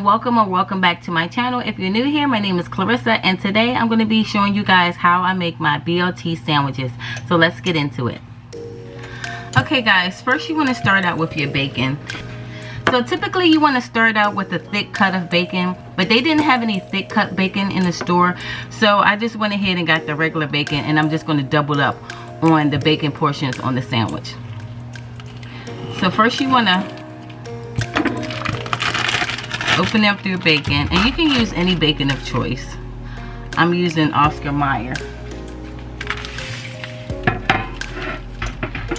welcome or welcome back to my channel. If you're new here, my name is Clarissa, and today I'm going to be showing you guys how I make my BLT sandwiches. So let's get into it. Okay guys, first you want to start out with your bacon. So typically you want to start out with a thick cut of bacon, but they didn't have any thick cut bacon in the store, so I just went ahead and got the regular bacon, and I'm just going to double up on the bacon portions on the sandwich. So first you want to open up your bacon, and you can use any bacon of choice. I'm using Oscar Mayer.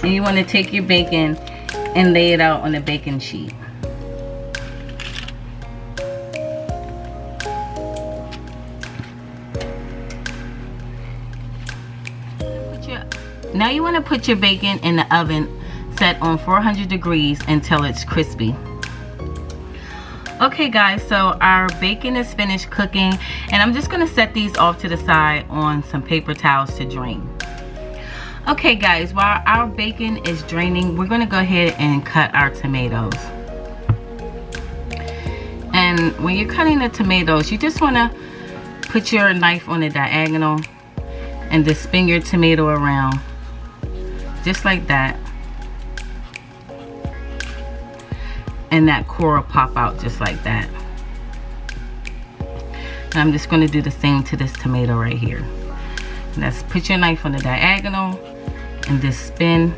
And you want to take your bacon and lay it out on a bacon sheet. Now you want to put your bacon in the oven set on 400 degrees until it's crispy. Okay guys, so our bacon is finished cooking, and I'm just going to set these off to the side on some paper towels to drain. Okay guys, while our bacon is draining, we're going to go ahead and cut our tomatoes. And when you're cutting the tomatoes, you just want to put your knife on the diagonal and just spin your tomato around just like that, and that core will pop out just like that. And I'm just going to do the same to this tomato right here. And that's put your knife on the diagonal and just spin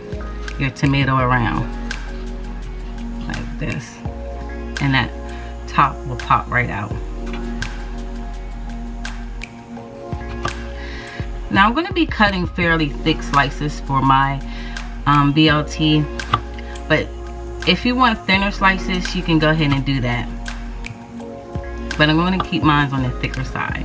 your tomato around like this, and that top will pop right out. Now I'm going to be cutting fairly thick slices for my BLT, but if you want thinner slices, you can go ahead and do that. But I'm going to keep mine on the thicker side.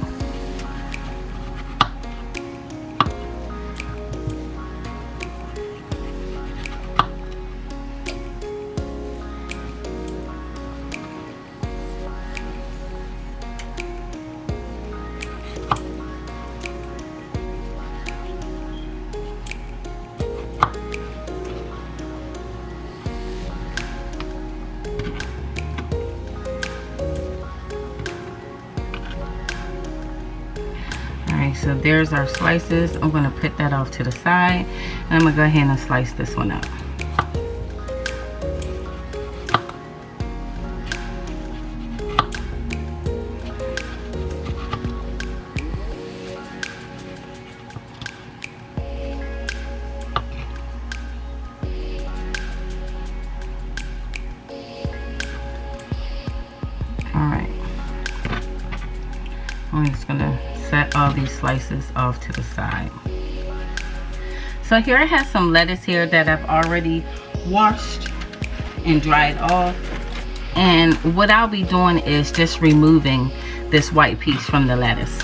So there's our slices. I'm going to put that off to the side, and I'm going to go ahead and slice this one up. Alright, I'm just going to set all these slices off to the side. So here I have some lettuce here that I've already washed and dried off, and what I'll be doing is just removing this white piece from the lettuce.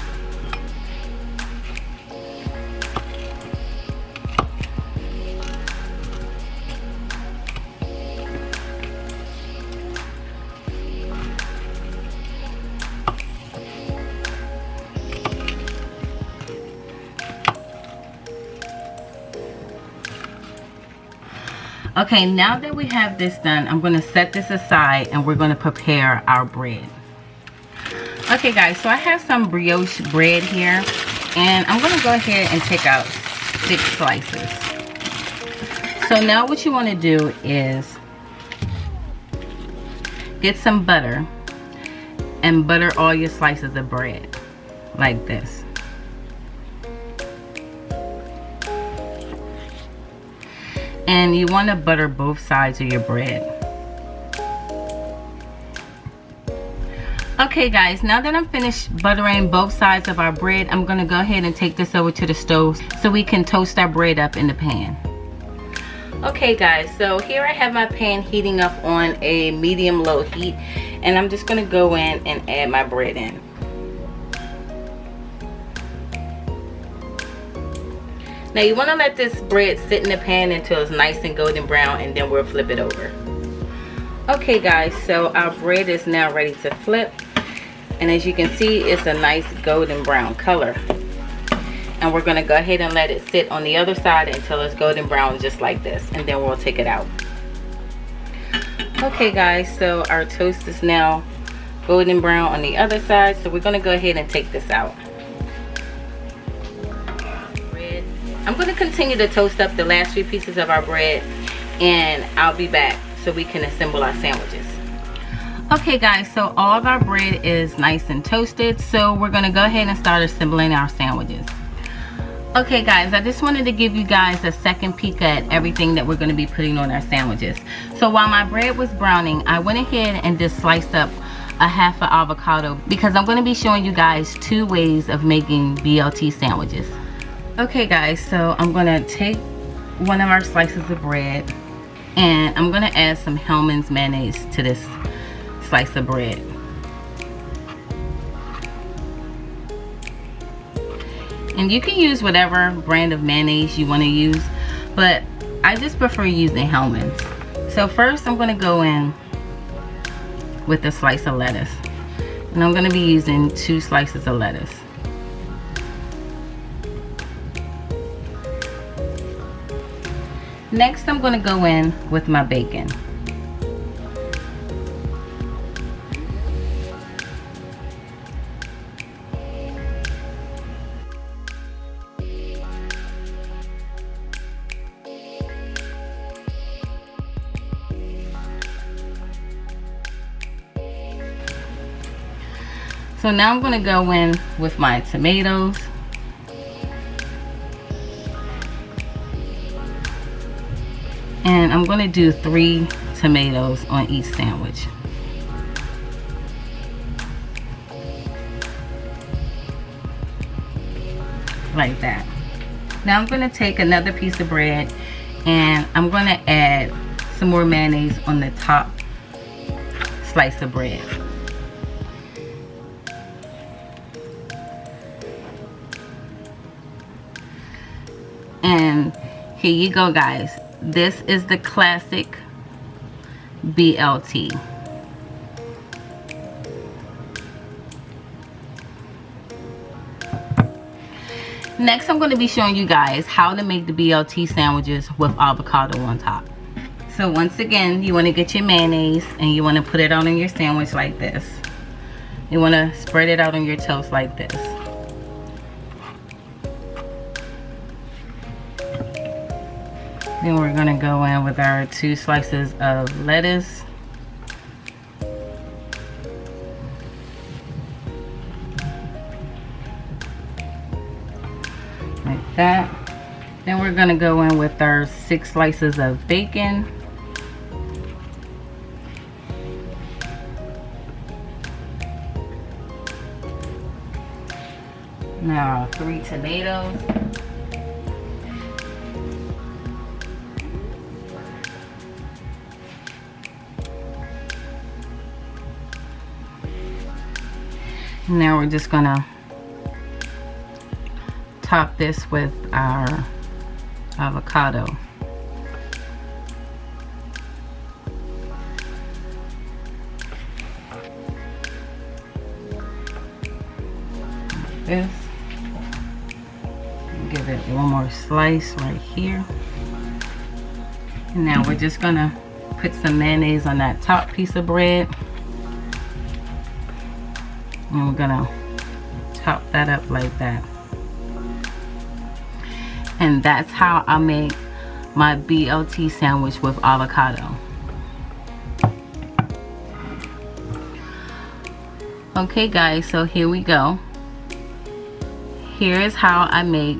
Okay, now that we have this done, I'm going to set this aside, and we're going to prepare our bread. Okay guys, so I have some brioche bread here, and I'm going to go ahead and take out 6 slices. So now what you want to do is get some butter and butter all your slices of bread like this. And you want to butter both sides of your bread. Okay guys, now that I'm finished buttering both sides of our bread, I'm going to go ahead and take this over to the stove so we can toast our bread up in the pan. Okay guys, so here I have my pan heating up on a medium-low heat, and I'm just going to go in and add my bread in. Now you want to let this bread sit in the pan until it's nice and golden brown, and then we'll flip it over. Okay guys, so our bread is now ready to flip, and as you can see, it's a nice golden brown color. And we're going to go ahead and let it sit on the other side until it's golden brown just like this, and then we'll take it out. Okay guys, so our toast is now golden brown on the other side. So we're going to go ahead and take this out. I'm going to continue to toast up the last 3 pieces of our bread, and I'll be back so we can assemble our sandwiches. Okay guys, so all of our bread is nice and toasted, so we're going to go ahead and start assembling our sandwiches. Okay guys, I just wanted to give you guys a second peek at everything that we're going to be putting on our sandwiches. So while my bread was browning, I went ahead and just sliced up a half an avocado because I'm going to be showing you guys 2 ways of making BLT sandwiches. Okay guys, so I'm going to take one of our slices of bread and I'm going to add some Hellmann's mayonnaise to this slice of bread. And you can use whatever brand of mayonnaise you want to use, but I just prefer using Hellmann's. So first I'm going to go in with a slice of lettuce, and I'm going to be using 2 slices of lettuce. Next I'm going to go in with my bacon. So now I'm going to go in with my tomatoes. And I'm going to do 3 tomatoes on each sandwich. Like that. Now I'm going to take another piece of bread and I'm going to add some more mayonnaise on the top slice of bread. And here you go guys. This is the classic BLT. Next I'm going to be showing you guys how to make the BLT sandwiches with avocado on top. So once again, you want to get your mayonnaise and you want to put it out on your sandwich like this. You want to spread it out on your toast like this. Then we're going to go in with our 2 slices of lettuce. Like that. Then we're going to go in with our 6 slices of bacon. Now 3 tomatoes. Now we're just gonna top this with our avocado. Like this. Give it one more slice right here. And now we're just gonna put some mayonnaise on that top piece of bread. And we're gonna top that up like that. And that's how I make my BLT sandwich with avocado. Okay guys, so here we go. Here is how I make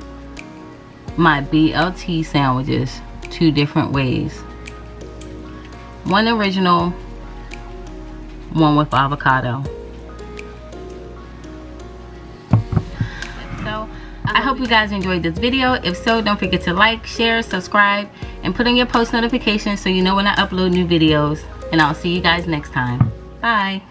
my BLT sandwiches 2 different ways. One original, one with avocado. So I hope you guys enjoyed this video. If so, don't forget to like, share, subscribe, and put on your post notifications so you know when I upload new videos. And I'll see you guys next time. Bye.